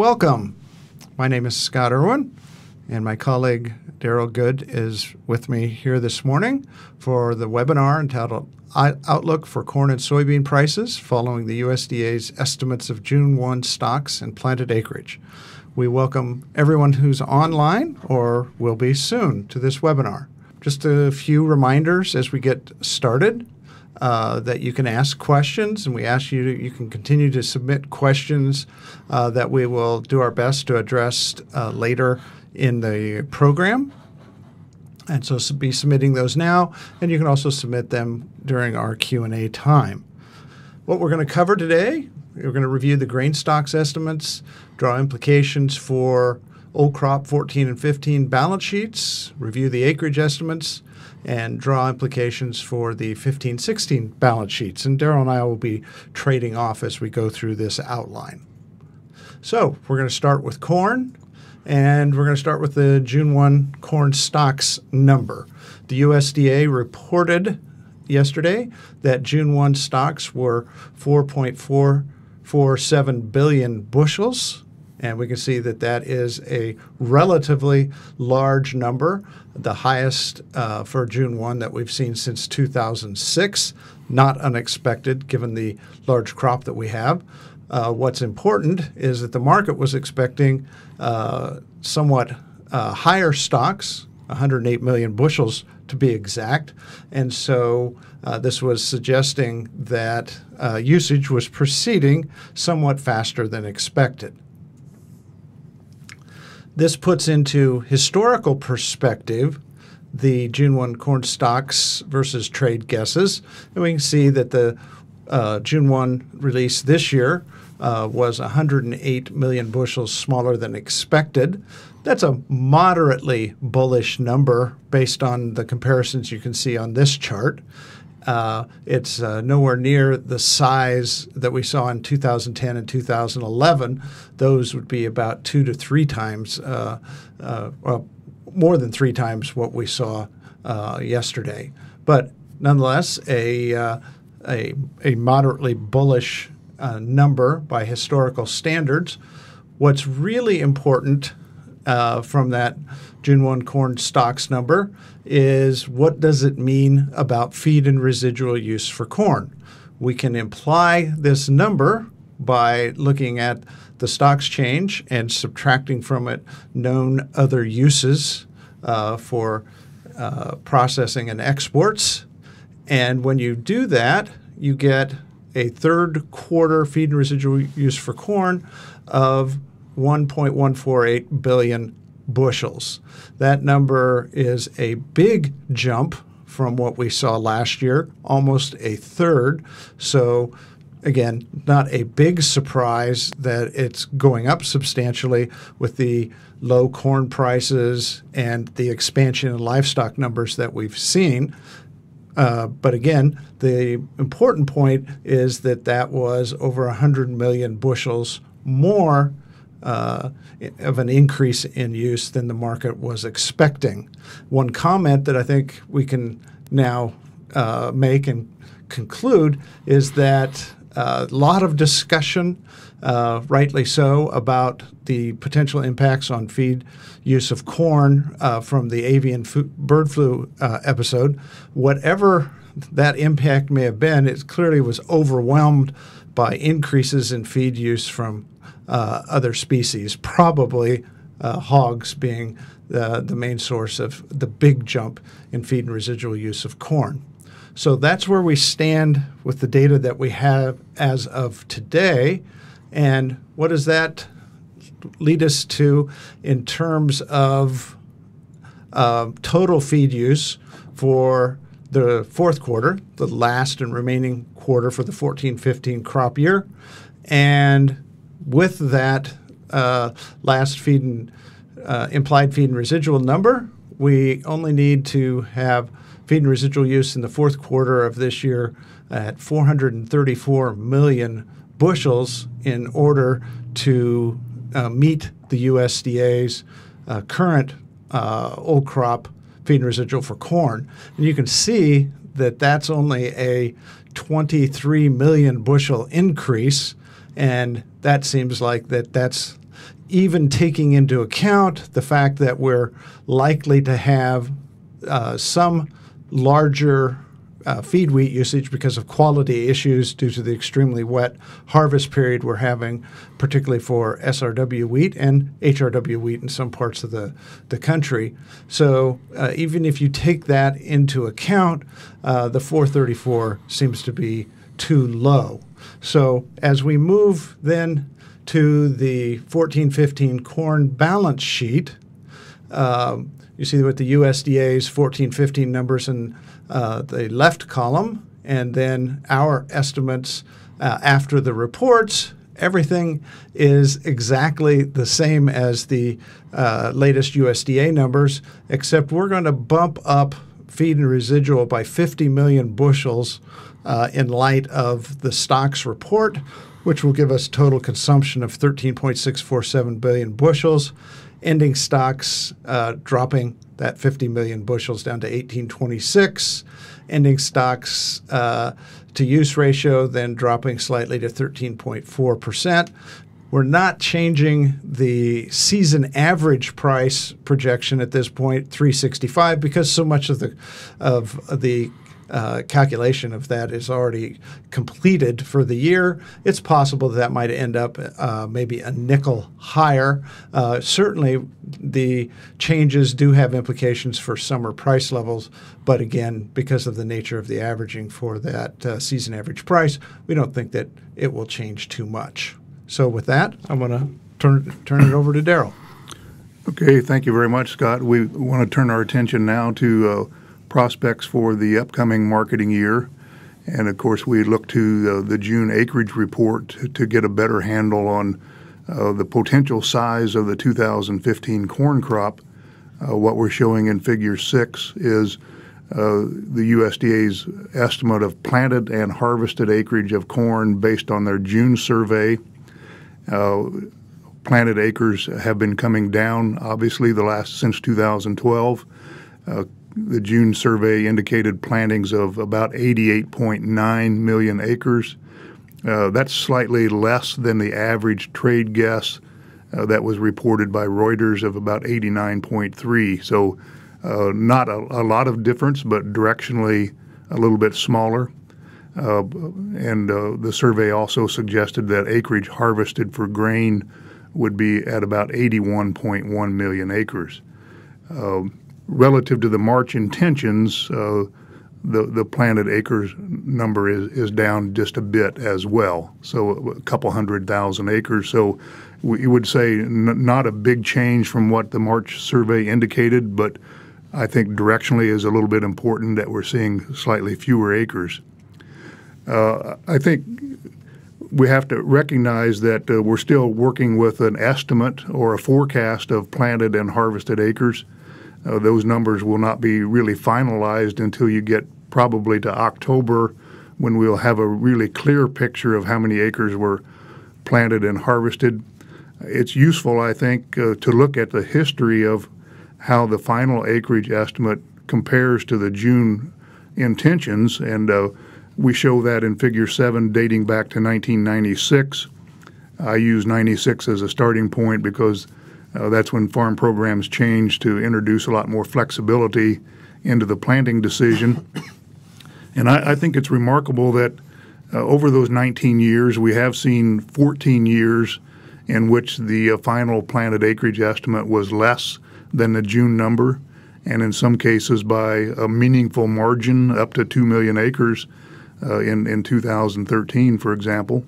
welcome. My name is Scott Irwin, and my colleague Daryl Good is with me here this morning for the webinar entitled Outlook for Corn and Soybean Prices following the USDA's estimates of June 1 stocks and planted acreage. We welcome everyone who's online or will be soon to this webinar. Just a few reminders as we get started. That you can ask questions, and we ask you can continue to submit questions that we will do our best to address later in the program. And so be submitting those now, and you can also submit them during our Q&A time. What we're going to cover today, we're going to review the grain stocks estimates, draw implications for old crop 14 and 15 balance sheets, review the acreage estimates, and draw implications for the 15-16 balance sheets. And Daryl and I will be trading off as we go through this outline. So we're going to start with corn, and we're going to start with the June 1 corn stocks number. The USDA reported yesterday that June 1 stocks were 4.447 billion bushels. And we can see that that is a relatively large number, the highest for June 1 that we've seen since 2006. Not unexpected given the large crop that we have. What's important is that the market was expecting somewhat higher stocks, 108 million bushels to be exact. And so this was suggesting that usage was proceeding somewhat faster than expected. This puts into historical perspective the June 1 corn stocks versus trade guesses. And we can see that the June 1 release this year was 108 million bushels smaller than expected. That's a moderately bullish number based on the comparisons you can see on this chart. It's nowhere near the size that we saw in 2010 and 2011. Those would be about 2 to 3 times, well, more than 3 times what we saw yesterday. But nonetheless, a moderately bullish number by historical standards. What's really important from that June 1 corn stocks number is what does it mean about feed and residual use for corn. We can imply this number by looking at the stocks change and subtracting from it known other uses for processing and exports. And when you do that, you get a third quarter feed and residual use for corn of 1.148 billion bushels. That number is a big jump from what we saw last year, almost a third. So again, not a big surprise that it's going up substantially with the low corn prices and the expansion in livestock numbers that we've seen. But again, the important point is that that was over 100 million bushels more of an increase in use than the market was expecting. One comment that I think we can now make and conclude is that a lot of discussion, rightly so, about the potential impacts on feed use of corn from the avian bird flu episode. Whatever that impact may have been, it clearly was overwhelmed by increases in feed use from other species, probably hogs being the main source of the big jump in feed and residual use of corn. So that's where we stand with the data that we have as of today. And what does that lead us to in terms of total feed use for the fourth quarter, the last and remaining quarter for the 14-15 crop year? And with that last feed and implied feed and residual number, we only need to have feed and residual use in the fourth quarter of this year at 434 million bushels in order to meet the USDA's current old crop feed and residual for corn. And you can see that that's only a 23 million bushel increase, and that seems like that's even taking into account the fact that we're likely to have some larger feed wheat usage because of quality issues due to the extremely wet harvest period we're having, particularly for SRW wheat and HRW wheat in some parts of the country. So even if you take that into account, the 434 seems to be too low. So as we move then to the 14-15 corn balance sheet, you see what the USDA's 14-15 numbers in the left column, and then our estimates after the reports. Everything is exactly the same as the latest USDA numbers, except we're going to bump up feed and residual by 50 million bushels in light of the stocks report, which will give us total consumption of 13.647 billion bushels. Ending stocks dropping that 50 million bushels down to 1826. Ending stocks to use ratio then dropping slightly to 13.4%. We're not changing the season average price projection at this point, 365, because so much of the calculation of that is already completed for the year. It's possible that might end up maybe a nickel higher. Certainly, the changes do have implications for summer price levels, but again, because of the nature of the averaging for that season average price, we don't think that it will change too much. So with that, I'm going to turn it over to Darrell. Okay, thank you very much, Scott. We want to turn our attention now to prospects for the upcoming marketing year. And of course, we look to the June acreage report to get a better handle on the potential size of the 2015 corn crop. What we're showing in Figure 6 is the USDA's estimate of planted and harvested acreage of corn based on their June survey. Planted acres have been coming down, obviously, since 2012. The June survey indicated plantings of about 88.9 million acres. That's slightly less than the average trade guess that was reported by Reuters of about 89.3. So not a lot of difference, but directionally a little bit smaller. And the survey also suggested that acreage harvested for grain would be at about 81.1 million acres. Relative to the March intentions, the planted acres number is down just a bit as well, so a couple 100,000 acres. So we would say not a big change from what the March survey indicated, but I think directionally is a little bit important that we're seeing slightly fewer acres. I think we have to recognize that we're still working with an estimate or a forecast of planted and harvested acres. Those numbers will not be really finalized until you get probably to October, when we'll have a really clear picture of how many acres were planted and harvested. It's useful, I think, to look at the history of how the final acreage estimate compares to the June intentions, and we show that in Figure 7 dating back to 1996. I use 96 as a starting point because that's when farm programs changed to introduce a lot more flexibility into the planting decision. And I think it's remarkable that over those 19 years, we have seen 14 years in which the final planted acreage estimate was less than the June number, and in some cases by a meaningful margin, up to 2 million acres in 2013, for example.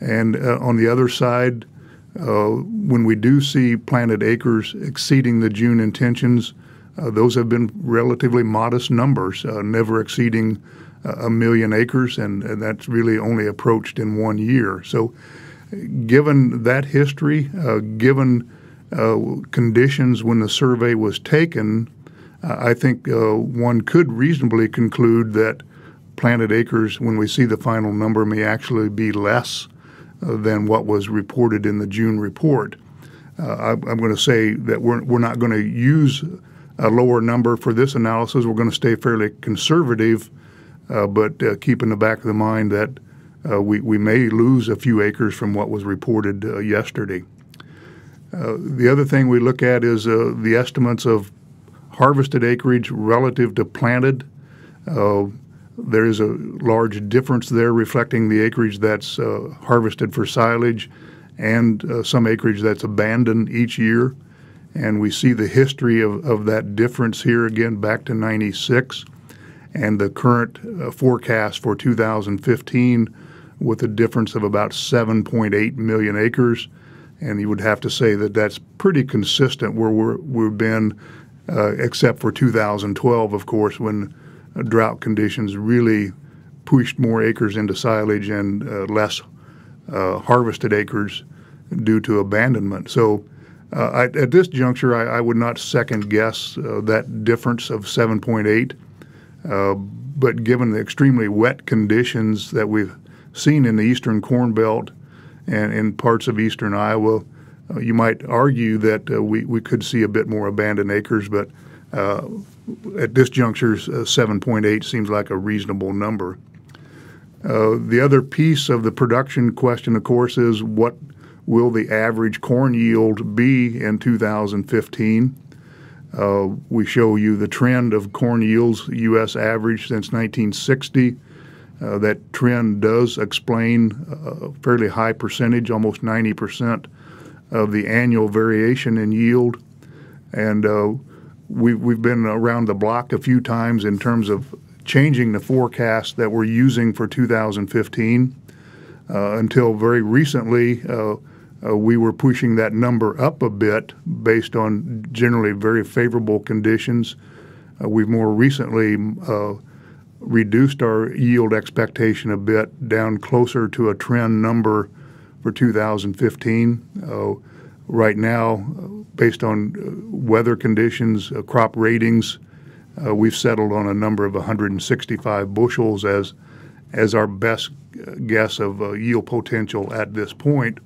And on the other side, when we do see planted acres exceeding the June intentions, those have been relatively modest numbers, never exceeding 1 million acres, and that's really only approached in 1 year. So given that history, given conditions when the survey was taken, I think one could reasonably conclude that planted acres, when we see the final number, may actually be less than what was reported in the June report. I'm going to say that we're not going to use a lower number for this analysis. We're going to stay fairly conservative, but keep in the back of the mind that we may lose a few acres from what was reported yesterday. The other thing we look at is the estimates of harvested acreage relative to planted. There is a large difference there reflecting the acreage that's harvested for silage and some acreage that's abandoned each year. And we see the history of that difference here again back to 96 and the current forecast for 2015 with a difference of about 7.8 million acres. And you would have to say that that's pretty consistent where we've been, except for 2012, of course, when drought conditions really pushed more acres into silage and less harvested acres due to abandonment. So at this juncture, I would not second guess that difference of 7.8. But given the extremely wet conditions that we've seen in the eastern Corn Belt and in parts of eastern Iowa, you might argue that we could see a bit more abandoned acres, but at this juncture, 7.8 seems like a reasonable number. The other piece of the production question, of course, is what will the average corn yield be in 2015? We show you the trend of corn yields, U.S. average since 1960. That trend does explain a fairly high percentage, almost 90% of the annual variation in yield. And we've been around the block a few times in terms of changing the forecast that we're using for 2015. Until very recently, we were pushing that number up a bit based on generally very favorable conditions. We've more recently reduced our yield expectation a bit down closer to a trend number for 2015. Right now, based on weather conditions, crop ratings, we've settled on a number of 165 bushels as our best guess of yield potential at this point.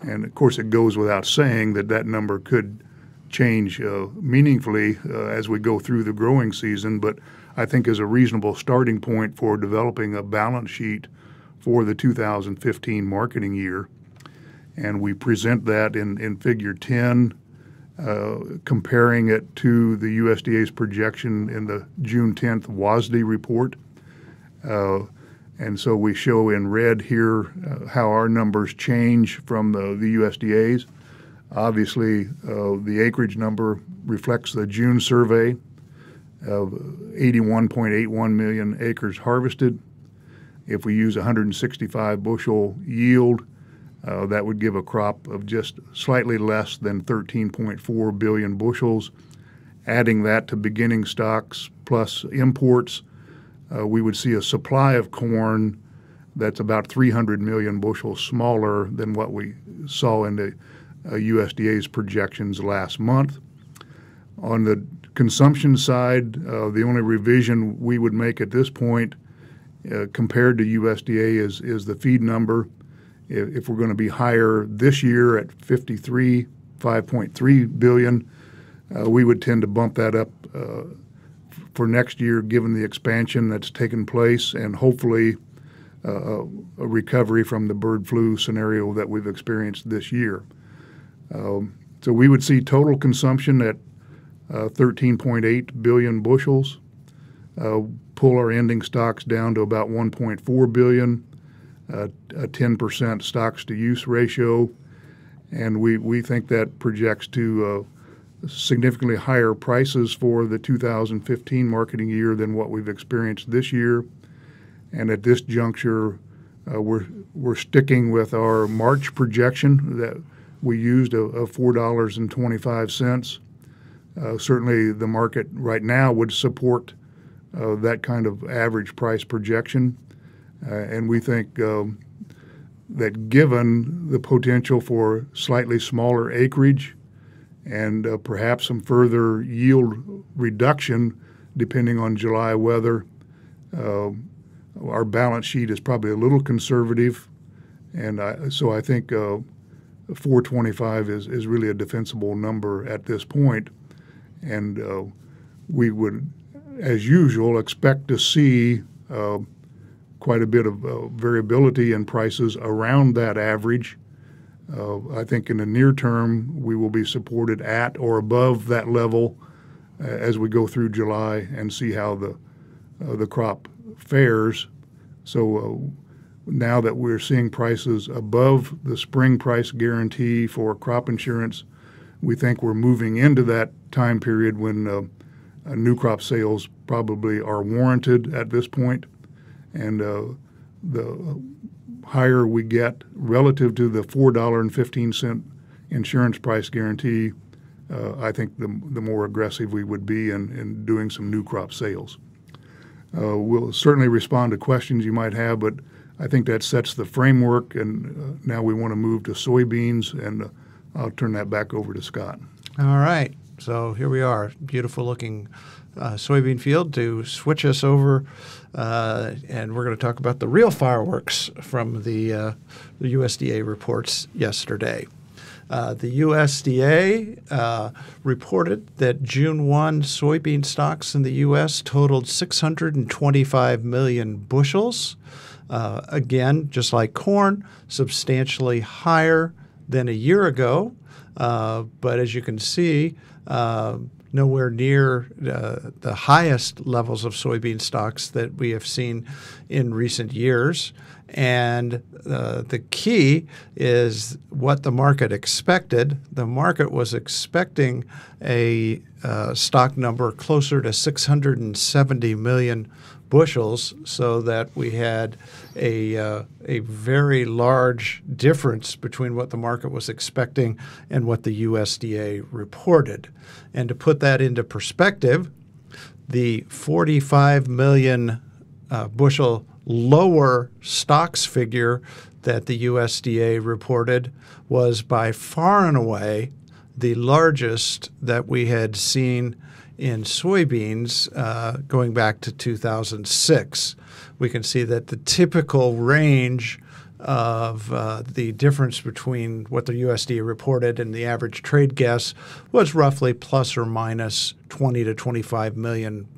And of course, it goes without saying that that number could change meaningfully as we go through the growing season, but I think is a reasonable starting point for developing a balance sheet for the 2015 marketing year. And we present that in Figure 10, comparing it to the USDA's projection in the June 10th WASDE report. And so we show in red here how our numbers change from the USDA's. Obviously, the acreage number reflects the June survey of 81.81 million acres harvested. If we use 165 bushel yield, that would give a crop of just slightly less than 13.4 billion bushels. Adding that to beginning stocks plus imports, we would see a supply of corn that's about 300 million bushels smaller than what we saw in the USDA's projections last month. On the consumption side, the only revision we would make at this point compared to USDA is the feed number. If we're going to be higher this year at 5.3 billion, we would tend to bump that up for next year, given the expansion that's taken place and hopefully a recovery from the bird flu scenario that we've experienced this year. So we would see total consumption at 13.8 billion bushels, pull our ending stocks down to about 1.4 billion, a 10% stocks to use ratio, and we think that projects to significantly higher prices for the 2015 marketing year than what we've experienced this year. And at this juncture, we're sticking with our March projection that we used of $4.25. Certainly the market right now would support that kind of average price projection. And we think that given the potential for slightly smaller acreage and perhaps some further yield reduction depending on July weather, our balance sheet is probably a little conservative. And so I think 425 is really a defensible number at this point. And we would, as usual, expect to see quite a bit of variability in prices around that average. I think in the near term we will be supported at or above that level as we go through July and see how the crop fares. So now that we're seeing prices above the spring price guarantee for crop insurance, we think we're moving into that time period when new crop sales probably are warranted at this point. And the higher we get relative to the $4.15 insurance price guarantee, I think the more aggressive we would be in doing some new crop sales. We'll certainly respond to questions you might have, but I think that sets the framework, and now we want to move to soybeans, and I'll turn that back over to Scott. All right. So here we are, beautiful looking soybean field to switch us over, and we're going to talk about the real fireworks from the USDA reports yesterday. The USDA reported that June 1 soybean stocks in the U.S. totaled 625 million bushels. Again, just like corn, substantially higher than a year ago. But as you can see, nowhere near the highest levels of soybean stocks that we have seen in recent years. And the key is what the market expected. The market was expecting a stock number closer to 670 million bushels, so that we had a very large difference between what the market was expecting and what the USDA reported. And to put that into perspective, the 45 million bushel lower stocks figure that the USDA reported was by far and away the largest that we had seen in soybeans going back to 2006. We can see that the typical range of the difference between what the USDA reported and the average trade guess was roughly plus or minus 20 to 25 million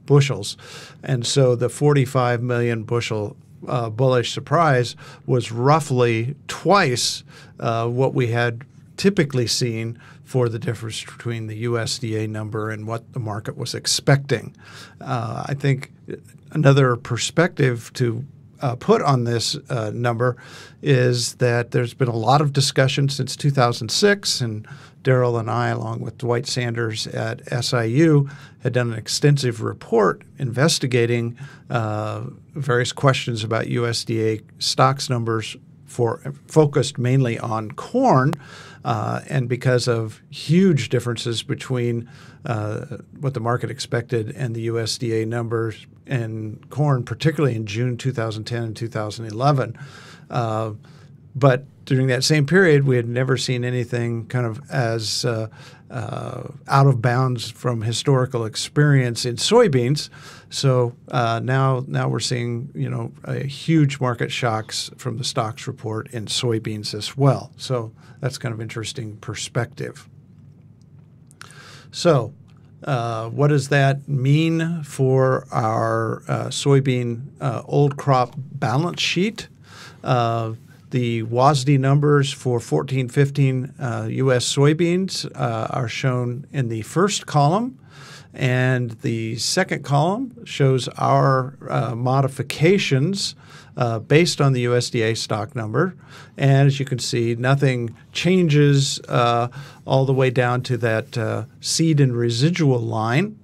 bushels. And so the 45 million bushel bullish surprise was roughly twice what we had typically seen for the difference between the USDA number and what the market was expecting. I think another perspective to put on this number is that there's been a lot of discussion since 2006, and Daryl and I, along with Dwight Sanders at SIU, had done an extensive report investigating various questions about USDA stocks numbers focused mainly on corn, and because of huge differences between what the market expected and the USDA numbers in corn, particularly in June 2010 and 2011. But during that same period, we had never seen anything kind of as out of bounds from historical experience in soybeans. So now we're seeing, a huge market shocks from the stocks report in soybeans as well. So that's kind of interesting perspective. So what does that mean for our soybean old crop balance sheet? The WASDE numbers for 14-15 U.S. soybeans are shown in the first column, and the second column shows our modifications based on the USDA stock number. And as you can see, nothing changes all the way down to that seed and residual line.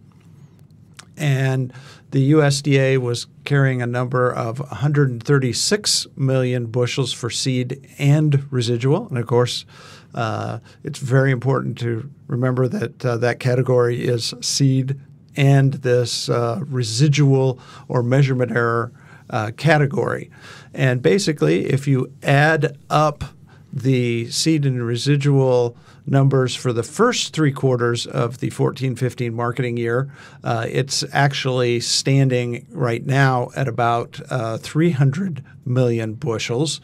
And the USDA was carrying a number of 136 million bushels for seed and residual. And of course, it's very important to remember that that category is seed and this residual or measurement error category. And basically, if you add up the seed and residual numbers for the first 3 quarters of the 14-15 marketing year, it's actually standing right now at about 300 million bushels.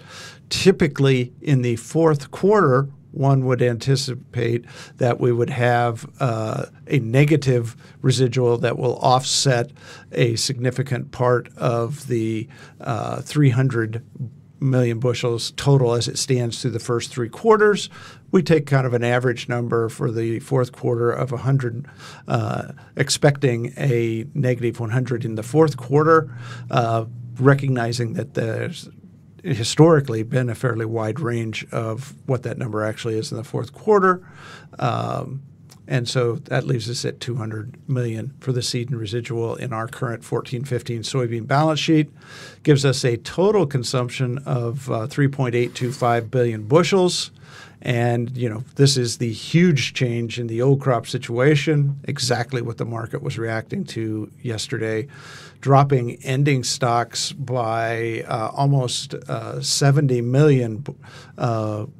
Typically, in the fourth quarter, one would anticipate that we would have a negative residual that will offset a significant part of the 300 million bushels total as it stands through the first 3 quarters. We take kind of an average number for the fourth quarter of 100, expecting a negative 100 in the fourth quarter, recognizing that there's historically been a fairly wide range of what that number actually is in the fourth quarter. And so that leaves us at 200 million for the seed and residual in our current 14-15 soybean balance sheet. Gives us a total consumption of 3.825 billion bushels. And, this is the huge change in the old crop situation, exactly what the market was reacting to yesterday, dropping ending stocks by almost 70 million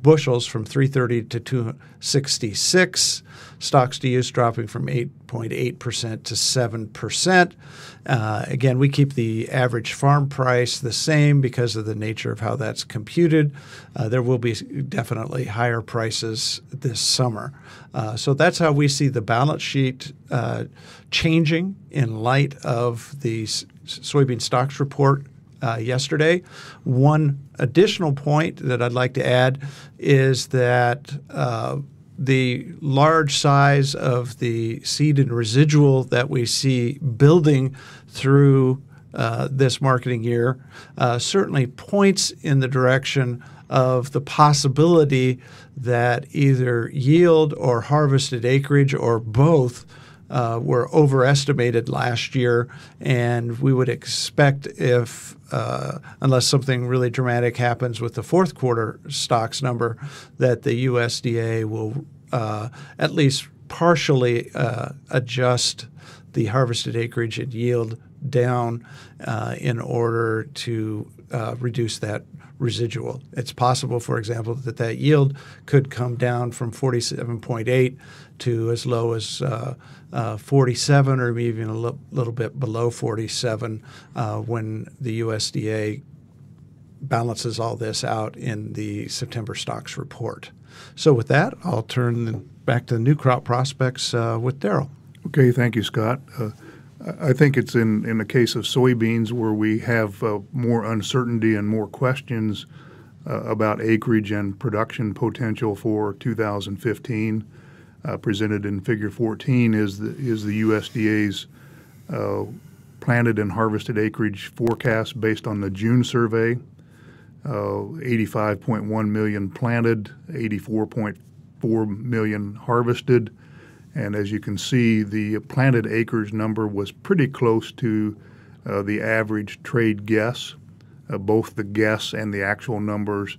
bushels from 330 to 266. Stocks to use dropping from 8.8% to 7%. Again, we keep the average farm price the same because of the nature of how that's computed. There will be definitely higher prices this summer. So that's how we see the balance sheet changing in light of the soybean stocks report yesterday. One additional point that I'd like to add is that the large size of the seed and residual that we see building through this marketing year certainly points in the direction of the possibility that either yield or harvested acreage or both were overestimated last year, and we would expect if unless something really dramatic happens with the fourth quarter stocks number, that the USDA will at least partially adjust the harvested acreage and yield down in order to reduce that residual. It's possible, for example, that yield could come down from 47.8 to as low as 47 or even a little bit below 47 when the USDA balances all this out in the September stocks report. So with that, I'll turn back to the new crop prospects with Darrell. Okay, thank you, Scott. I think it's in the case of soybeans where we have more uncertainty and more questions about acreage and production potential for 2015. Presented in Figure 14 is the USDA's planted and harvested acreage forecast based on the June survey. 85.1 million planted, 84.4 million harvested. And as you can see, the planted acres number was pretty close to the average trade guess. Both the guess and the actual numbers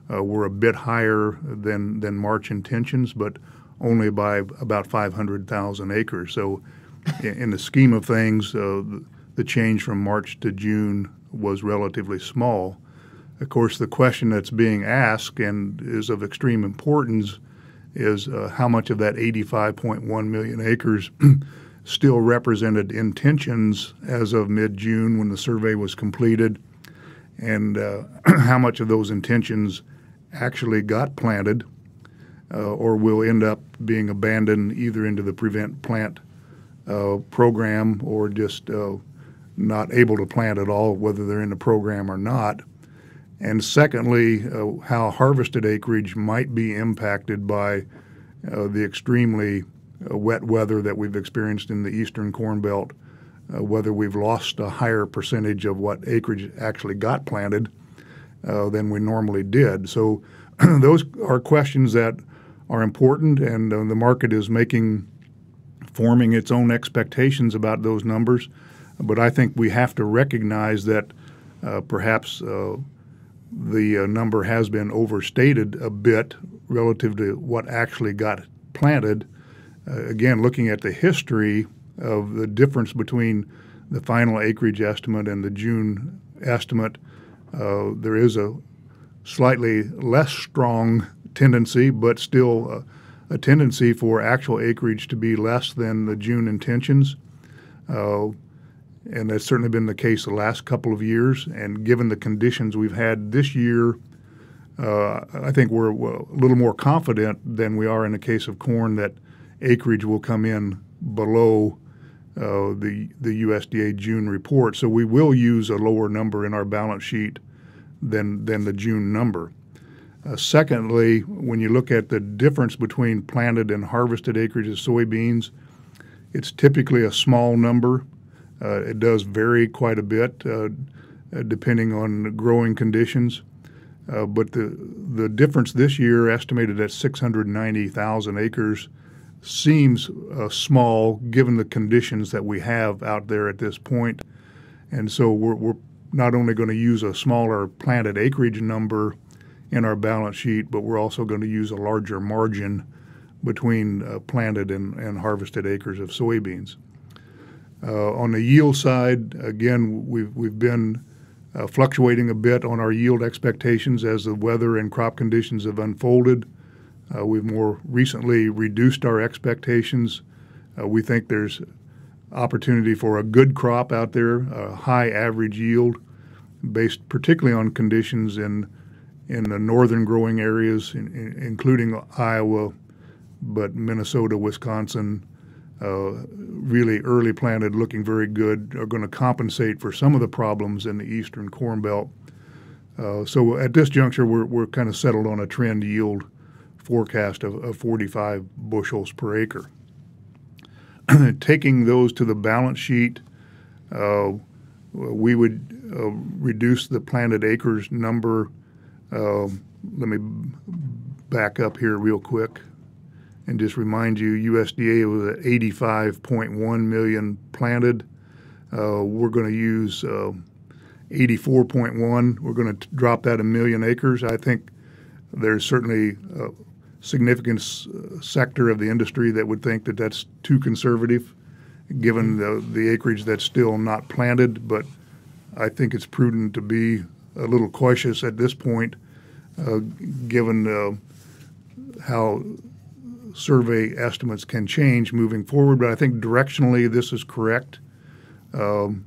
were a bit higher than March intentions, but only by about 500,000 acres. So in the scheme of things, the change from March to June was relatively small. Of course, the question that's being asked and is of extreme importance is how much of that 85.1 million acres still represented intentions as of mid-June when the survey was completed, and how much of those intentions actually got planted or will end up being abandoned either into the Prevent Plant program or just not able to plant at all, whether they're in the program or not. And secondly, how harvested acreage might be impacted by the extremely wet weather that we've experienced in the eastern Corn Belt, whether we've lost a higher percentage of what acreage actually got planted than we normally did. So those are questions that are important, and the market is forming its own expectations about those numbers. But I think we have to recognize that perhaps the number has been overstated a bit relative to what actually got planted. Again, looking at the history of the difference between the final acreage estimate and the June estimate, there is a slightly less strong tendency, but still a tendency for actual acreage to be less than the June intentions. And that's certainly been the case the last couple of years. And given the conditions we've had this year, I think we're a little more confident than we are in the case of corn that acreage will come in below the USDA June report. So we will use a lower number in our balance sheet than the June number. Secondly, when you look at the difference between planted and harvested acreage of soybeans, it's typically a small number. It does vary quite a bit depending on growing conditions. But the difference this year, estimated at 690,000 acres, seems small given the conditions that we have out there at this point. And so we're not only going to use a smaller planted acreage number in our balance sheet, but we're also going to use a larger margin between planted and harvested acres of soybeans. On the yield side, again, we've been fluctuating a bit on our yield expectations as the weather and crop conditions have unfolded. We've more recently reduced our expectations. We think there's opportunity for a good crop out there, a high average yield, based particularly on conditions in the northern growing areas, including Iowa, but Minnesota, Wisconsin, really early planted, looking very good, are going to compensate for some of the problems in the eastern Corn Belt. So at this juncture, we're kind of settled on a trend yield forecast of 45 bushels per acre. Taking those to the balance sheet, we would reduce the planted acres number. Let me back up here real quick and just remind you, USDA was at 85.1 million planted. We're going to use 84.1. We're going to drop that a million acres. I think there's certainly a significant sector of the industry that would think that that's too conservative, given the acreage that's still not planted. But I think it's prudent to be a little cautious at this point, given how survey estimates can change moving forward. But I think directionally this is correct. And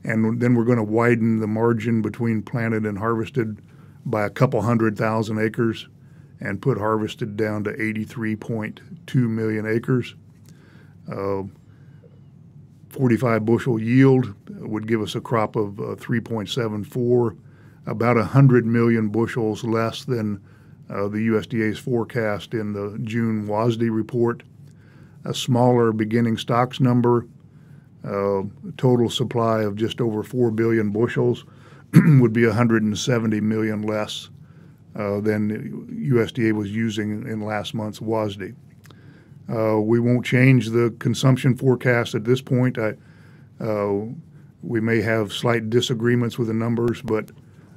then we're going to widen the margin between planted and harvested by a couple 100,000 acres and put harvested down to 83.2 million acres. 45 bushel yield would give us a crop of 3.74, about 100 million bushels less than the USDA's forecast in the June WASDE report. A smaller beginning stocks number, total supply of just over 4 billion bushels would be 170 million less than USDA was using in last month's WASDE. We won't change the consumption forecast at this point. We may have slight disagreements with the numbers, but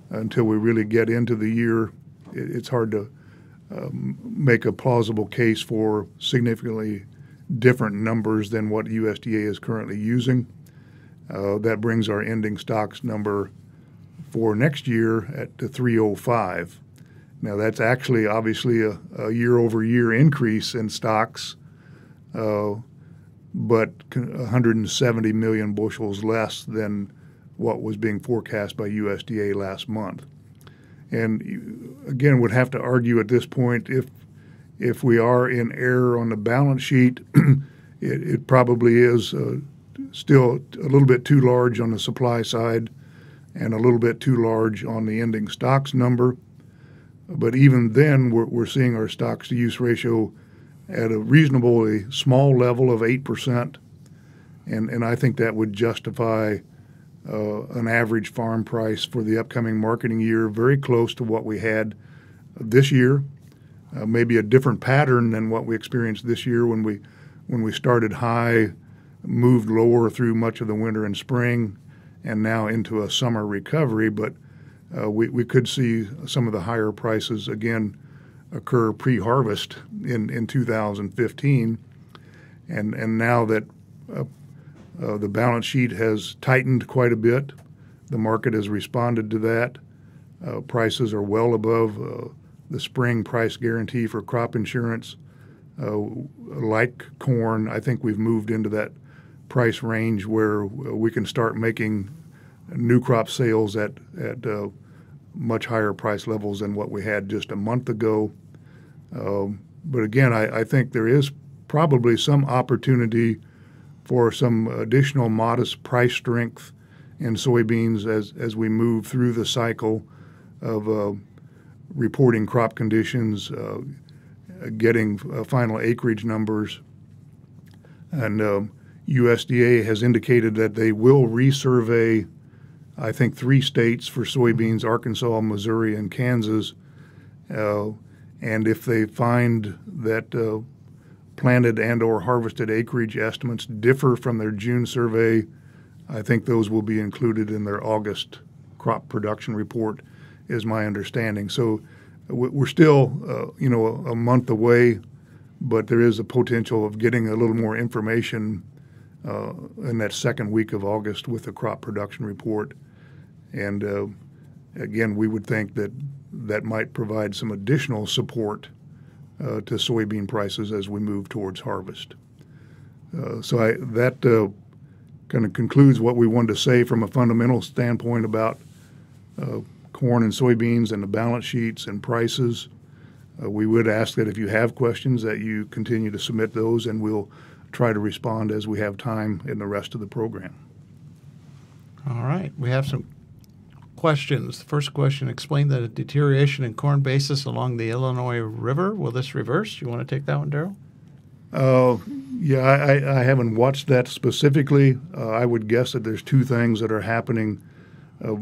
until we really get into the year, it's hard to make a plausible case for significantly different numbers than what USDA is currently using. That brings our ending stocks number for next year at the 305. Now that's actually obviously a year-over-year increase in stocks, but 170 million bushels less than what was being forecast by USDA last month. And again, would have to argue at this point if we are in error on the balance sheet, it probably is still a little bit too large on the supply side and a little bit too large on the ending stocks number. But even then, we're seeing our stocks-to-use ratio at a reasonably small level of 8%, and I think that would justify an average farm price for the upcoming marketing year very close to what we had this year. Maybe a different pattern than what we experienced this year when we started high, moved lower through much of the winter and spring, and now into a summer recovery. But we could see some of the higher prices again occur pre-harvest in 2015, and now that the balance sheet has tightened quite a bit, the market has responded to that. Prices are well above the spring price guarantee for crop insurance. Like corn, I think we've moved into that price range where we can start making new crop sales at much higher price levels than what we had just a month ago. But again, I think there is probably some opportunity for some additional modest price strength in soybeans as we move through the cycle. of reporting crop conditions, getting final acreage numbers. And USDA has indicated that they will resurvey, I think, 3 states for soybeans: Arkansas, Missouri, and Kansas. And if they find that planted and or harvested acreage estimates differ from their June survey, I think those will be included in their August crop production report, is my understanding. So we're still, a month away, but there is a potential of getting a little more information in that second week of August with the crop production report. And again, we would think that that might provide some additional support to soybean prices as we move towards harvest. That kind of concludes what we wanted to say from a fundamental standpoint about corn and soybeans and the balance sheets and prices. We would ask that if you have questions that you continue to submit those, and we'll try to respond as we have time in the rest of the program. All right. We have some questions. The first question: explain the deterioration in corn basis along the Illinois River. Will this reverse? You want to take that one, Darrell? Yeah, I haven't watched that specifically. I would guess that there's 2 things that are happening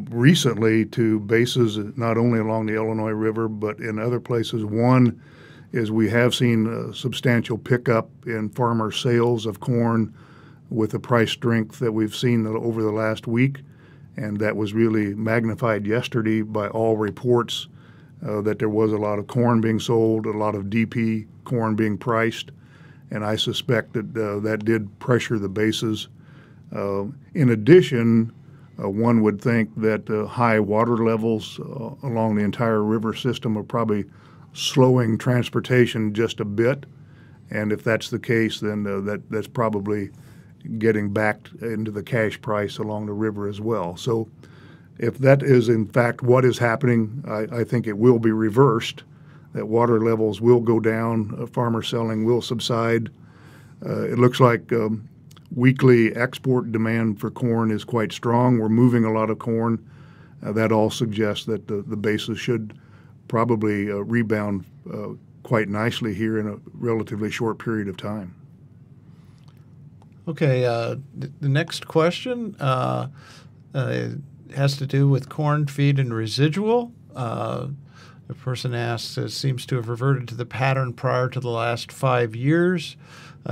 recently to bases not only along the Illinois River but in other places. One is we have seen a substantial pickup in farmer sales of corn with the price strength that we've seen over the last week. And that was really magnified yesterday by all reports that there was a lot of corn being sold, a lot of DP corn being priced, and I suspect that that did pressure the bases. In addition, one would think that high water levels along the entire river system are probably slowing transportation just a bit, and if that's the case, then that's probably getting back into the cash price along the river as well. So if that is in fact what is happening, I think it will be reversed, that water levels will go down, farmer selling will subside. It looks like weekly export demand for corn is quite strong. We're moving a lot of corn. That all suggests that the basis should probably rebound quite nicely here in a relatively short period of time. Okay, the next question has to do with corn feed and residual. The person asks, it seems to have reverted to the pattern prior to the last 5 years.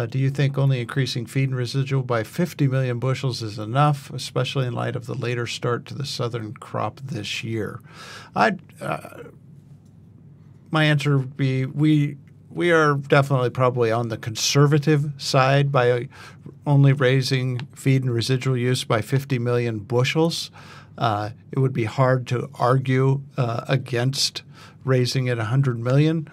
Do you think only increasing feed and residual by 50 million bushels is enough, especially in light of the later start to the southern crop this year? My answer would be we are definitely probably on the conservative side by only raising feed and residual use by 50 million bushels. It would be hard to argue against raising it 100 million.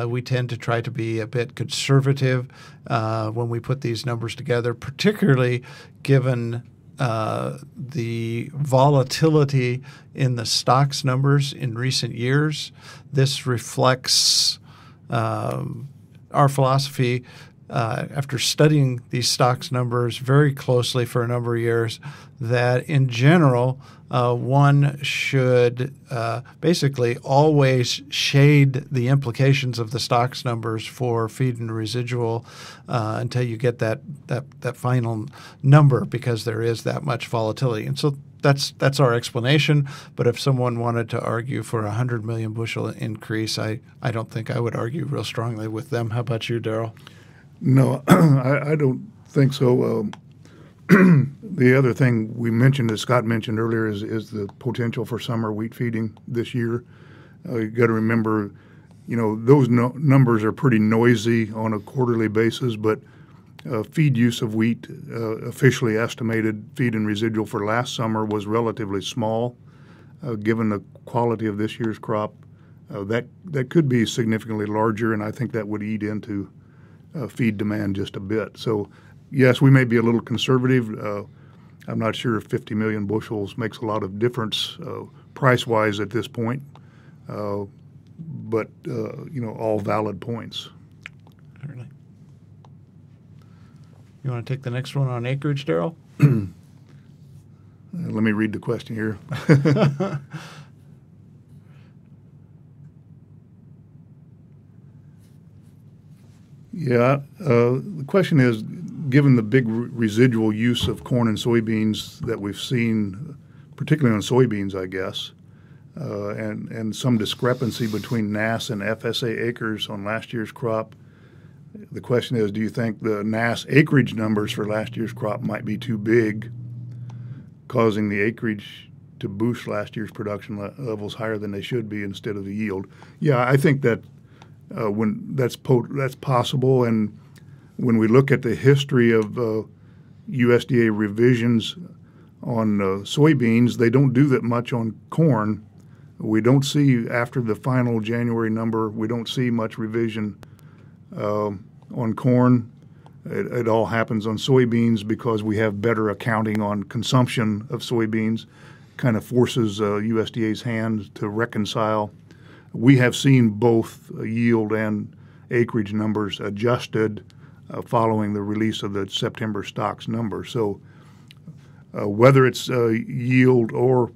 We tend to try to be a bit conservative when we put these numbers together, particularly given the volatility in the stocks numbers in recent years. This reflects our philosophy after studying these stocks numbers very closely for a number of years, that in general one should basically always shade the implications of the stocks numbers for feed and residual until you get that final number, because there is that much volatility. And so that's our explanation. But if someone wanted to argue for a 100 million bushel increase, I don't think I would argue real strongly with them. How about you, Darrell? No, I don't think so. The other thing we mentioned, as Scott mentioned earlier, is the potential for summer wheat feeding this year. You got to remember, those numbers are pretty noisy on a quarterly basis, but feed use of wheat, officially estimated feed and residual for last summer, was relatively small. Given the quality of this year's crop, that could be significantly larger, and I think that would eat into feed demand just a bit. So, yes, we may be a little conservative. I'm not sure if 50 million bushels makes a lot of difference price-wise at this point, but all valid points. Certainly. You want to take the next one on acreage, Darrell? Let me read the question here. Yeah. The question is, given the big residual use of corn and soybeans that we've seen, particularly on soybeans, I guess, and some discrepancy between NASS and FSA acres on last year's crop, the question is, do you think the NASS acreage numbers for last year's crop might be too big, causing the acreage to boost last year's production levels higher than they should be instead of the yield? Yeah, I think that when that's possible, and when we look at the history of USDA revisions on soybeans, they don't do that much on corn. We don't see, after the final January number, we don't see much revision on corn. It all happens on soybeans because we have better accounting on consumption of soybeans. Kind of forces USDA's hand to reconcile. We have seen both yield and acreage numbers adjusted following the release of the September stocks number. So whether it's yield or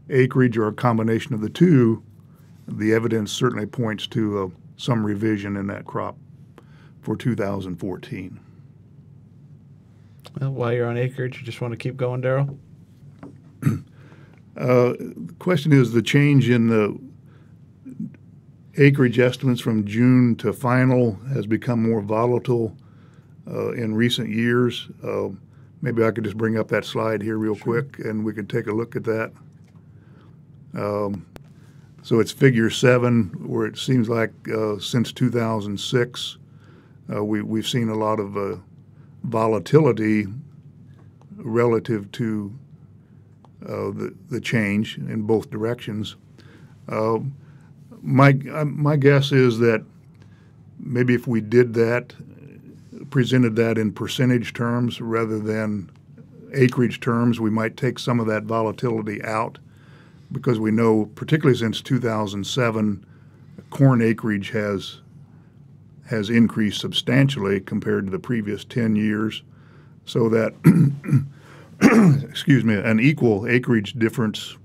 acreage or a combination of the two, the evidence certainly points to some revision in that crop for 2014. Well, while you're on acreage, you just want to keep going, Darrell? The question is, the change in the acreage estimates from June to final has become more volatile in recent years. Maybe I could just bring up that slide here real quick, and we can take a look at that. So it's figure 7, where it seems like since 2006, we've seen a lot of volatility relative to the change in both directions. My guess is that maybe if we did that, presented that in percentage terms rather than acreage terms, we might take some of that volatility out, because we know, particularly since 2007, corn acreage has increased substantially compared to the previous 10 years, so that excuse me, an equal acreage difference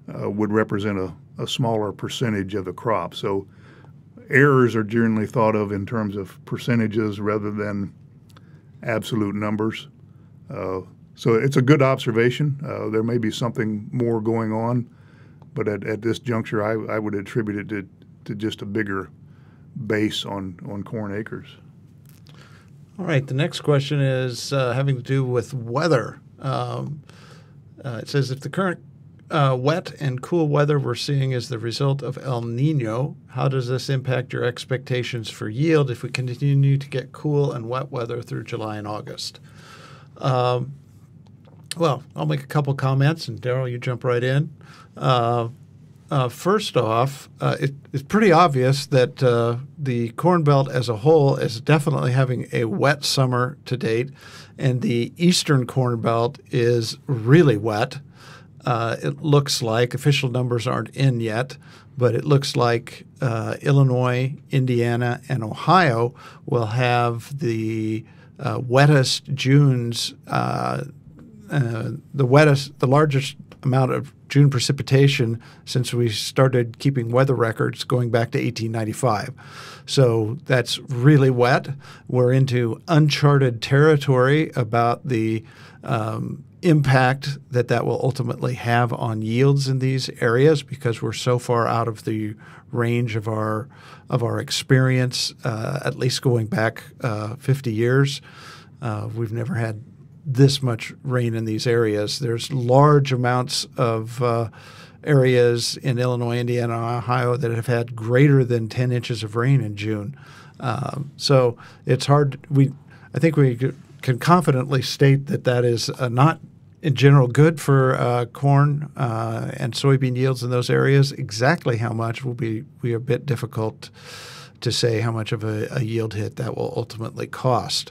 would represent a smaller percentage of the crop. So errors are generally thought of in terms of percentages rather than absolute numbers. So it's a good observation. There may be something more going on, but at this juncture, I would attribute it to just a bigger base on corn acres. All right. The next question is having to do with weather. It says, if the current wet and cool weather we're seeing is the result of El Nino, how does this impact your expectations for yield if we continue to get cool and wet weather through July and August? Well, I'll make a couple comments, and Darrell, you jump right in. First off, it's pretty obvious that the Corn Belt as a whole is definitely having a wet summer to date, and the eastern Corn Belt is really wet. It looks like, official numbers aren't in yet, but it looks like Illinois, Indiana, and Ohio will have the wettest Junes, the largest amount of June precipitation since we started keeping weather records going back to 1895. So that's really wet. We're into uncharted territory about the impact that will ultimately have on yields in these areas, because we're so far out of the range of our experience, at least going back 50 years. We've never had this much rain in these areas. There's large amounts of areas in Illinois, Indiana, and Ohio that have had greater than 10 inches of rain in June. So it's hard. I think we can confidently state that is not in general good for corn and soybean yields in those areas. Exactly how much will be a bit difficult to say how much of a yield hit that will ultimately cost.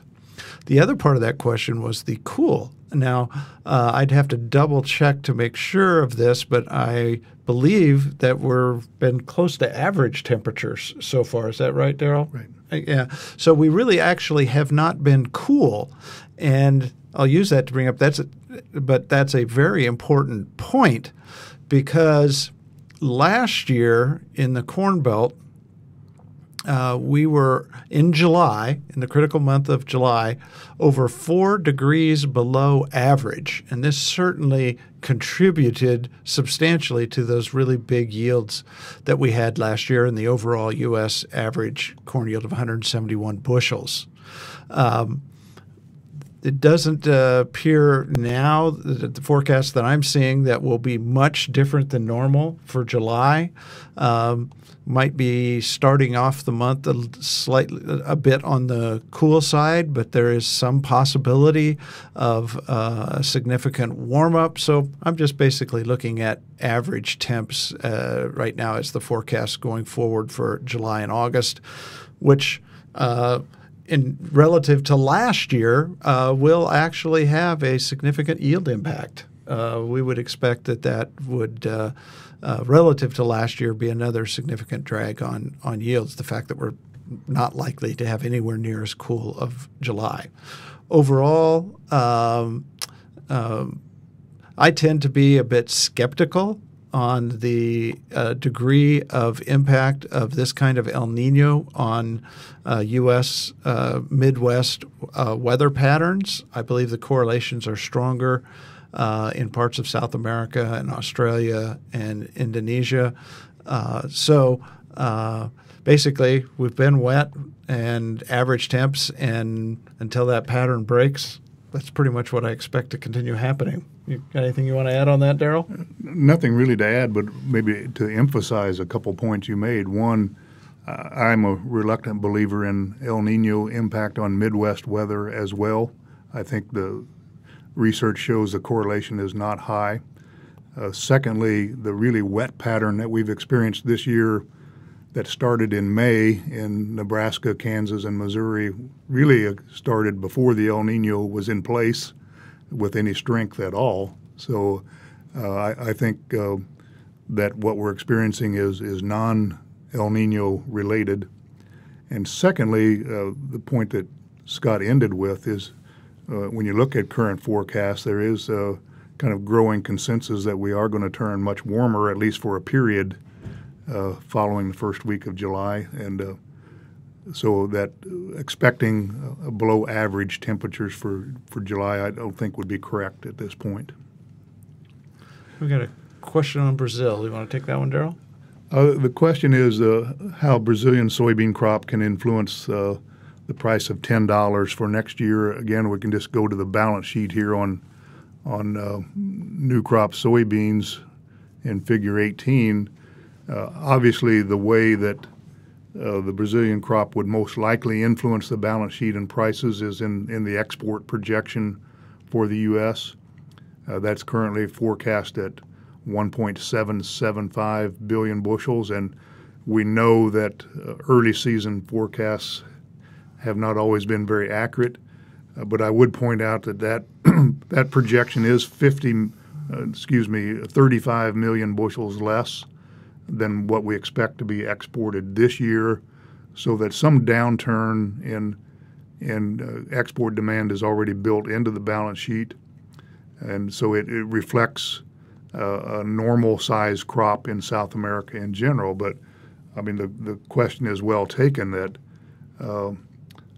The other part of that question was the cool. Now, I'd have to double check to make sure of this, but I believe that we've been close to average temperatures so far. Is that right, Darrell? Right. Yeah. So we really actually have not been cool, and I'll use that to bring up but that's a very important point, because last year in the Corn Belt, we were in July, in the critical month of July, over 4 degrees below average. And this certainly contributed substantially to those really big yields that we had last year in the overall U.S. average corn yield of 171 bushels. It doesn't appear now that the forecast that I'm seeing that will be much different than normal for July. Might be starting off the month a bit on the cool side, but there is some possibility of a significant warm-up. So I'm just basically looking at average temps right now as the forecast going forward for July and August, which in relative to last year will actually have a significant yield impact. We would expect that would relative to last year, be another significant drag on yields, the fact that we're not likely to have anywhere near as cool of July. Overall, I tend to be a bit skeptical on the degree of impact of this kind of El Nino on U.S. Midwest weather patterns. I believe the correlations are stronger in parts of South America and Australia and Indonesia. Basically, we've been wet and average temps, and until that pattern breaks, that's pretty much what I expect to continue happening. You got anything you want to add on that, Darrell? Nothing really to add, but maybe to emphasize a couple points you made. One, I'm a reluctant believer in El Nino impact on Midwest weather as well. I think the research shows the correlation is not high. Secondly, the really wet pattern that we've experienced this year that started in May in Nebraska, Kansas, and Missouri really started before the El Nino was in place with any strength at all. So I think that what we're experiencing is non-El Nino related. And secondly, the point that Scott ended with is when you look at current forecasts, there is a kind of growing consensus that we are going to turn much warmer, at least for a period following the first week of July. And so that expecting below average temperatures for July, I don't think would be correct at this point. We got a question on Brazil. You want to take that one, Darrell? The question is how Brazilian soybean crop can influence the price of $10 for next year. Again, we can just go to the balance sheet here on new crop soybeans in Figure 18. Obviously, the way that the Brazilian crop would most likely influence the balance sheet and prices is in the export projection for the U.S. That's currently forecast at 1.775 billion bushels, and we know that early season forecasts have not always been very accurate. But I would point out that projection is 35 million bushels less than what we expect to be exported this year, so that some downturn in export demand is already built into the balance sheet. And so it reflects a normal size crop in South America in general. But I mean, the question is well taken that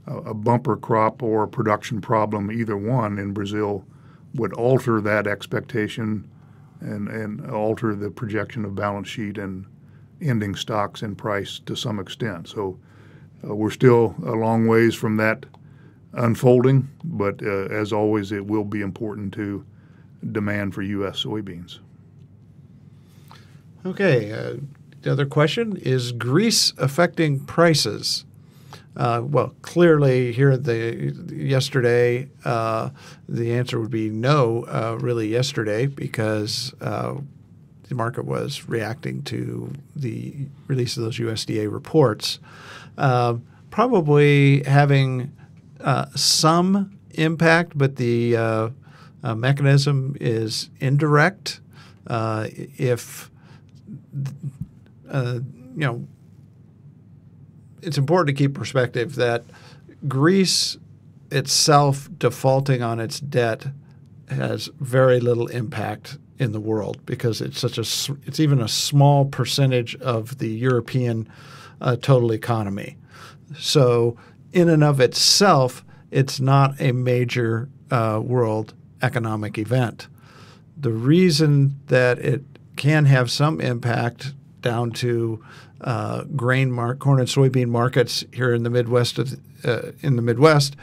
a bumper crop or a production problem, either one in Brazil, would alter that expectation and alter the projection of balance sheet and ending stocks and price to some extent. So we're still a long ways from that unfolding, but as always, it will be important to demand for U.S. soybeans. Okay. The other question, is Greece affecting prices? Well, clearly here yesterday, the answer would be no, really yesterday, because the market was reacting to the release of those USDA reports. Probably having some impact, but the mechanism is indirect. If it's important to keep perspective that Greece itself defaulting on its debt has very little impact in the world because it's even a small percentage of the European total economy. So in and of itself, it's not a major world economic event. The reason that it can have some impact down to corn and soybean markets here in the Midwest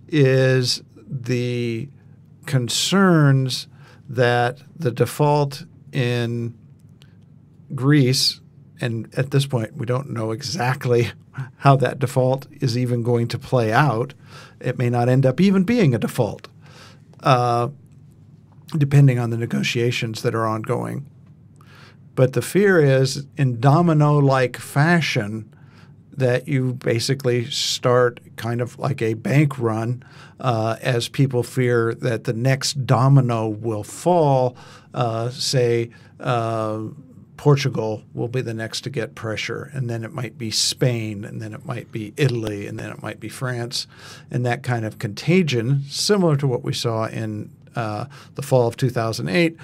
is the concerns that the default in Greece, and at this point we don't know exactly how that default is even going to play out. It may not end up even being a default, depending on the negotiations that are ongoing. But the fear is, in domino-like fashion, that you basically start kind of like a bank run as people fear that the next domino will fall. Say Portugal will be the next to get pressure, and then it might be Spain, and then it might be Italy, and then it might be France. And that kind of contagion, similar to what we saw in the fall of 2008,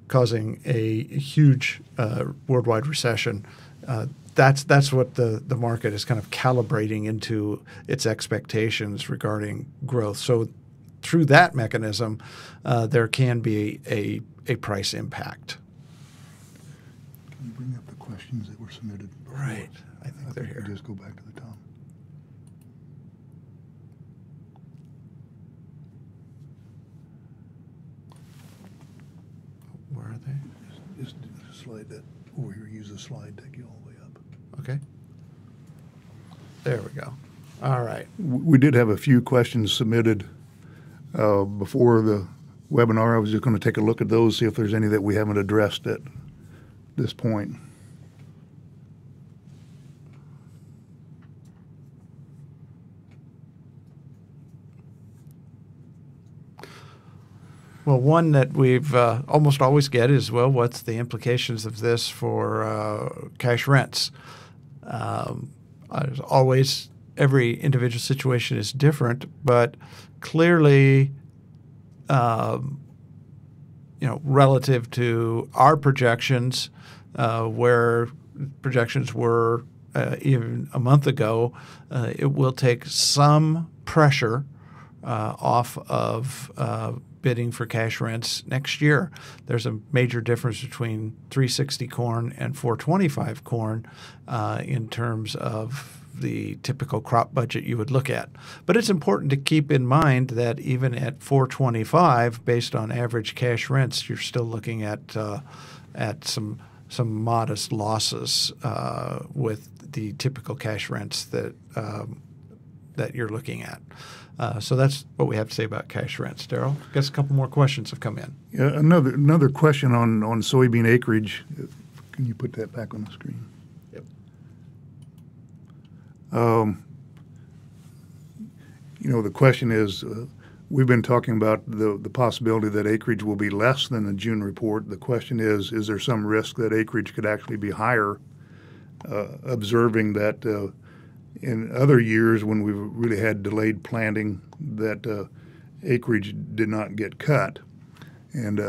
causing a huge worldwide recession. That's what the market is kind of calibrating into its expectations regarding growth. So through that mechanism, there can be a price impact. Can you bring up the questions that were submitted before? Right. I think they're here. Just go back to the top. Where are they? Just slide that over here. Use the slide, take you all the way up. Okay. There we go. All right. We did have a few questions submitted before the webinar. I was just going to take a look at those, see if there's any that we haven't addressed at this point. Well, one that we've almost always get is, well, what's the implications of this for cash rents? As always, every individual situation is different, but clearly, relative to our projections, where projections were even a month ago, it will take some pressure off of bidding for cash rents next year. There's a major difference between 360 corn and 425 corn in terms of the typical crop budget you would look at. But it's important to keep in mind that even at 425, based on average cash rents, you're still looking at some modest losses with the typical cash rents that you're looking at. So that's what we have to say about cash rents. Darrell, I guess a couple more questions have come in. Yeah, another question on soybean acreage. Can you put that back on the screen? Yep. The question is, we've been talking about the possibility that acreage will be less than the June report. The question is there some risk that acreage could actually be higher, observing that in other years when we've really had delayed planting, that acreage did not get cut. And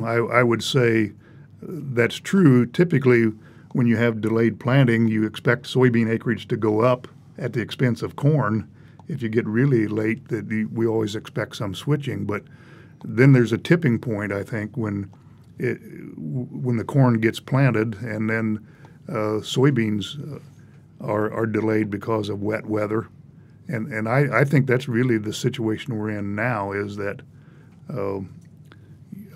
I would say that's true. Typically, when you have delayed planting, you expect soybean acreage to go up at the expense of corn. If you get really late, we always expect some switching. But then there's a tipping point, I think, when the corn gets planted and then soybeans are delayed because of wet weather. And I think that's really the situation we're in now, is that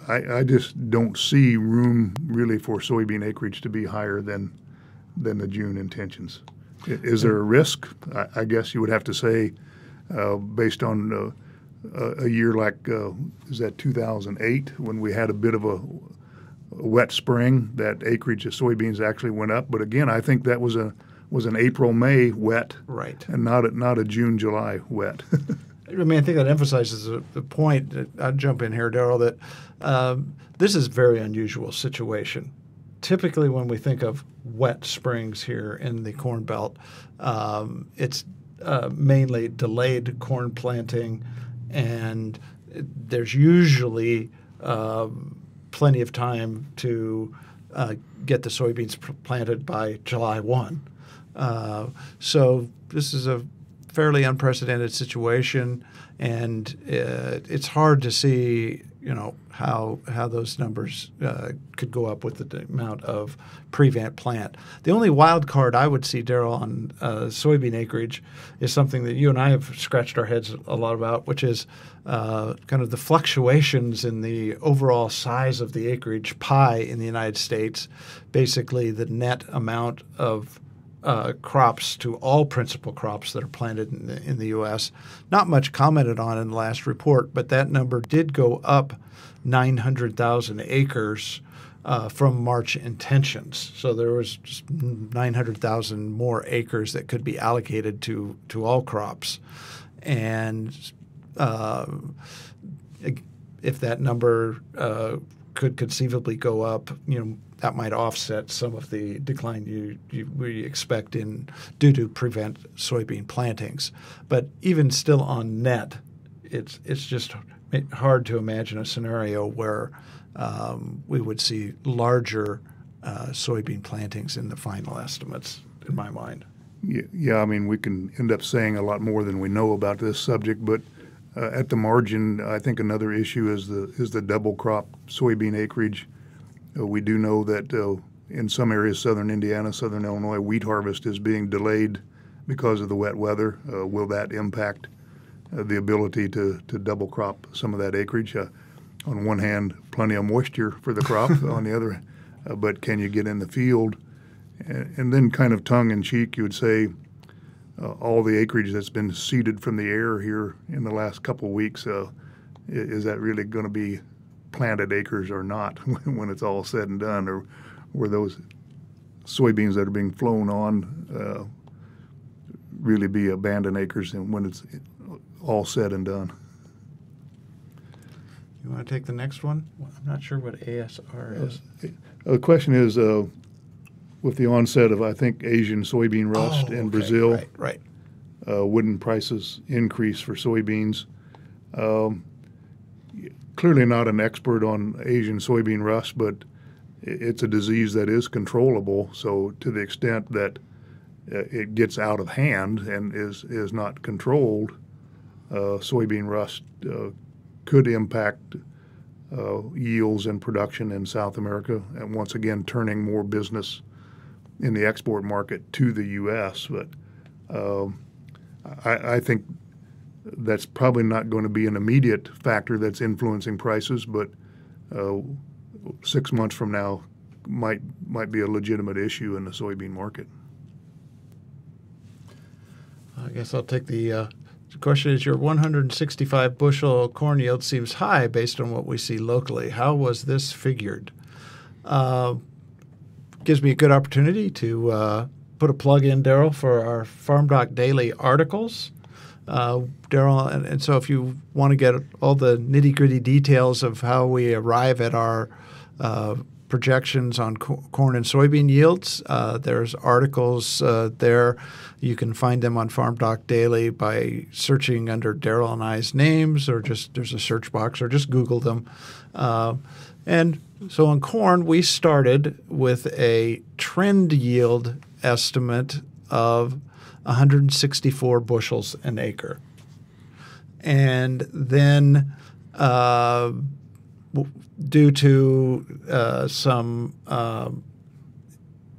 I just don't see room really for soybean acreage to be higher than the June intentions. Is there a risk? I guess you would have to say, based on a year like, is that 2008, when we had a bit of a wet spring, that acreage of soybeans actually went up. But again, I think that was an April-May wet, right, and not a June-July wet. I mean, I think that emphasizes the point. I'll jump in here, Darrell, that this is a very unusual situation. Typically, when we think of wet springs here in the Corn Belt, it's mainly delayed corn planting, and there's usually plenty of time to get the soybeans planted by July 1. So this is a fairly unprecedented situation, and it's hard to see, how those numbers could go up with the amount of prevent plant. The only wild card I would see, Daryl, on soybean acreage is something that you and I have scratched our heads a lot about, which is kind of the fluctuations in the overall size of the acreage pie in the United States, basically the net amount of crops to all principal crops that are planted in the U.S. Not much commented on in the last report, but that number did go up 900,000 acres from March intentions. So there was just 900,000 more acres that could be allocated to all crops. And if that number could conceivably go up, that might offset some of the decline we expect due to prevent soybean plantings. But even still on net, it's just hard to imagine a scenario where we would see larger soybean plantings in the final estimates, in my mind. Yeah, I mean, we can end up saying a lot more than we know about this subject, but at the margin, I think another issue is the double crop soybean acreage. We do know that in some areas, southern Indiana, southern Illinois, wheat harvest is being delayed because of the wet weather. Will that impact the ability to double crop some of that acreage? On one hand, plenty of moisture for the crop. On the other, but can you get in the field? And then kind of tongue-in-cheek, you would say all the acreage that's been seeded from the air here in the last couple of weeks, is that really going to be planted acres or not when it's all said and done? Or were those soybeans that are being flown on really be abandoned acres and when it's all said and done? You want to take the next one? I'm not sure what ASR is. The question is, with the onset of, I think, Asian soybean rust in Brazil, right. Wouldn't prices increase for soybeans? Clearly not an expert on Asian soybean rust, but it's a disease that is controllable. So to the extent that it gets out of hand and is not controlled, soybean rust could impact yields and production in South America, and once again turning more business in the export market to the U.S. But I think that's probably not going to be an immediate factor that's influencing prices, but 6 months from now might be a legitimate issue in the soybean market. I guess I'll take the question is, your 165 bushel corn yield seems high based on what we see locally. How was this figured? Gives me a good opportunity to put a plug in, Daryl, for our FarmDoc daily articles. Daryl, and so if you want to get all the nitty-gritty details of how we arrive at our projections on corn and soybean yields, there's articles there. You can find them on FarmDoc Daily by searching under Daryl and I's names, or just there's a search box, or just Google them. And so on corn, we started with a trend yield estimate of 164 bushels an acre. And then due to some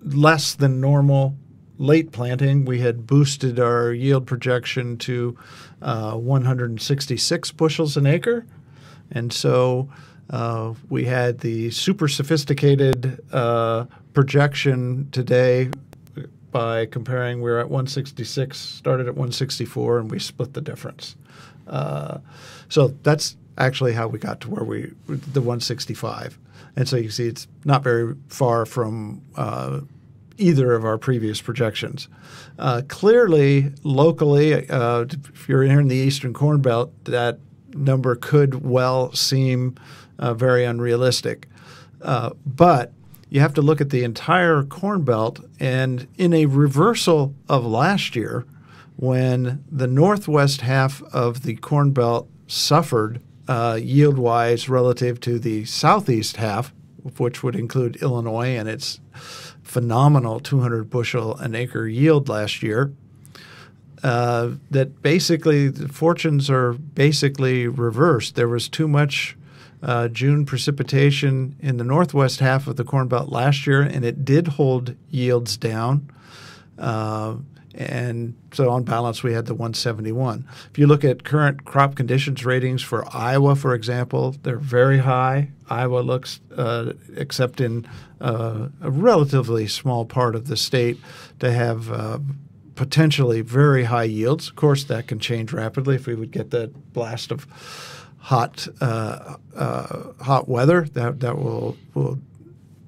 less than normal late planting, we had boosted our yield projection to 166 bushels an acre. And so we had the super sophisticated projection today by comparing. We're at 166, started at 164, and we split the difference. So that's actually how we got to where the 165. And so you can see it's not very far from either of our previous projections. Clearly, locally, if you're here in the Eastern Corn Belt, that number could well seem very unrealistic. But you have to look at the entire Corn Belt, and in a reversal of last year, when the northwest half of the Corn Belt suffered yield-wise relative to the southeast half which would include Illinois and its phenomenal 200 bushel an acre yield last year, that basically the fortunes are basically reversed. There was too much June precipitation in the northwest half of the Corn Belt last year, and it did hold yields down. And so on balance, we had the 171. If you look at current crop conditions ratings for Iowa, for example, they're very high. Iowa looks, except in a relatively small part of the state, to have potentially very high yields. Of course, that can change rapidly if we would get that blast of hot weather. That will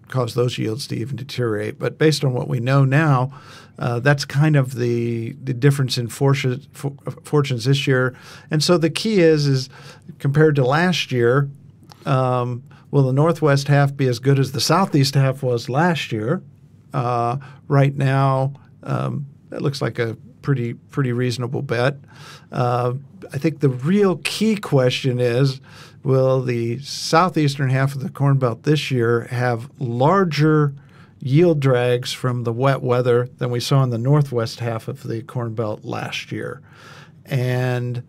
cause those yields to even deteriorate. But based on what we know now, that's kind of the difference in fortunes this year. And so the key is compared to last year, will the northwest half be as good as the southeast half was last year? Right now, that looks like a pretty reasonable bet. I think the real key question is, will the southeastern half of the Corn Belt this year have larger yield drags from the wet weather than we saw in the northwest half of the Corn Belt last year? And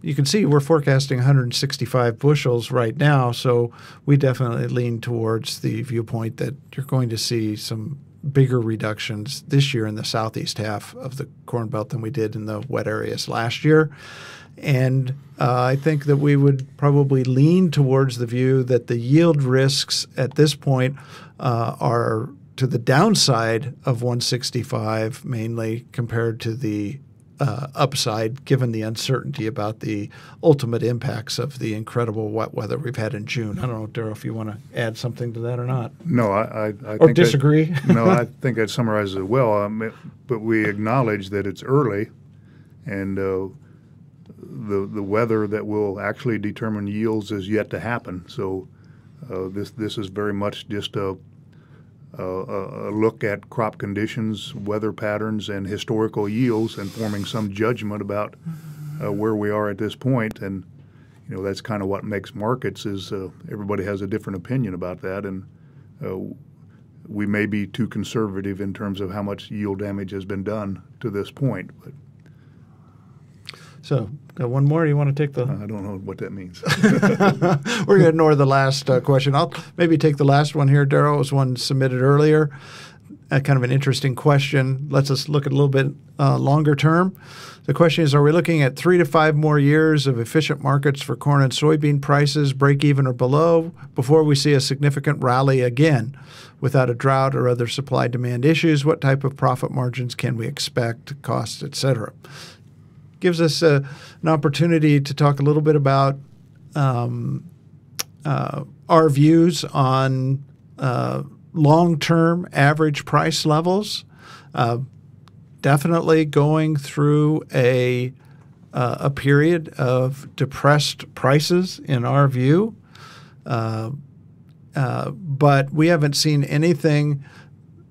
you can see we're forecasting 165 bushels right now, so we definitely lean towards the viewpoint that you're going to see some bigger reductions this year in the southeast half of the Corn Belt than we did in the wet areas last year. And I think that we would probably lean towards the view that the yield risks at this point are to the downside of 165 mainly compared to the upside, given the uncertainty about the ultimate impacts of the incredible wet weather we've had in June. I don't know, Darryl, if you want to add something to that or not. No, I or think disagree. No, I think that summarizes it well. But we acknowledge that it's early, and the weather that will actually determine yields is yet to happen. So this is very much just a look at crop conditions, weather patterns, and historical yields, and forming some judgment about where we are at this point. And that's kind of what makes markets is everybody has a different opinion about that, and we may be too conservative in terms of how much yield damage has been done to this point. But so, got one more? You want to take the? I don't know what that means. We're going to ignore the last question. I'll maybe take the last one here, Darryl. It was one submitted earlier. Kind of an interesting question. Let's just look at a little bit longer term. The question is, are we looking at 3 to 5 more years of efficient markets for corn and soybean prices, break even or below, before we see a significant rally again? Without a drought or other supply-demand issues, what type of profit margins can we expect, costs, et cetera? Gives us an opportunity to talk a little bit about our views on long-term average price levels. Definitely going through a period of depressed prices in our view, but we haven't seen anything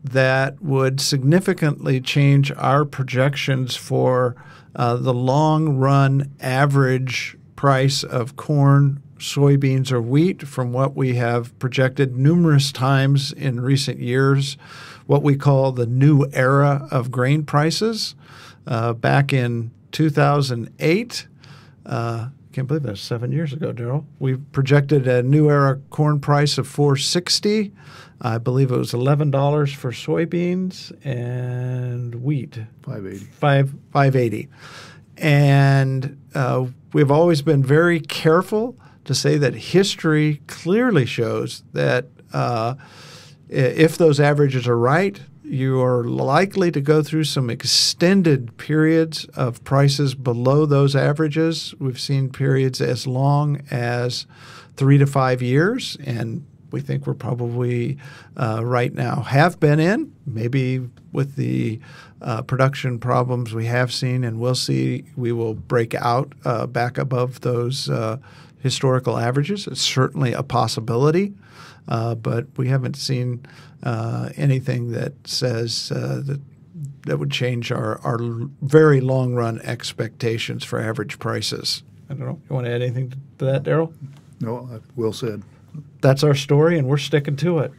that would significantly change our projections for the long-run average price of corn, soybeans, or wheat from what we have projected numerous times in recent years, what we call the new era of grain prices. Back in 2008, can't believe that's 7 years ago, Darryl, we projected a new era corn price of $4.60. I believe it was $11 for soybeans and wheat. $5.80. And we've always been very careful to say that history clearly shows that if those averages are right, you are likely to go through some extended periods of prices below those averages. We've seen periods as long as 3 to 5 years, and we think we're probably right now have been in, maybe with the production problems we have seen and will see, we will break out back above those historical averages. It's certainly a possibility, but we haven't seen anything that says that would change our very long-run expectations for average prices. I don't know. You want to add anything to that, Darryl? No, well said. that's our story, and we're sticking to it.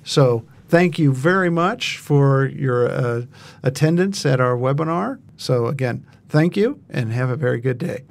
So thank you very much for your attendance at our webinar. So again, thank you, and have a very good day.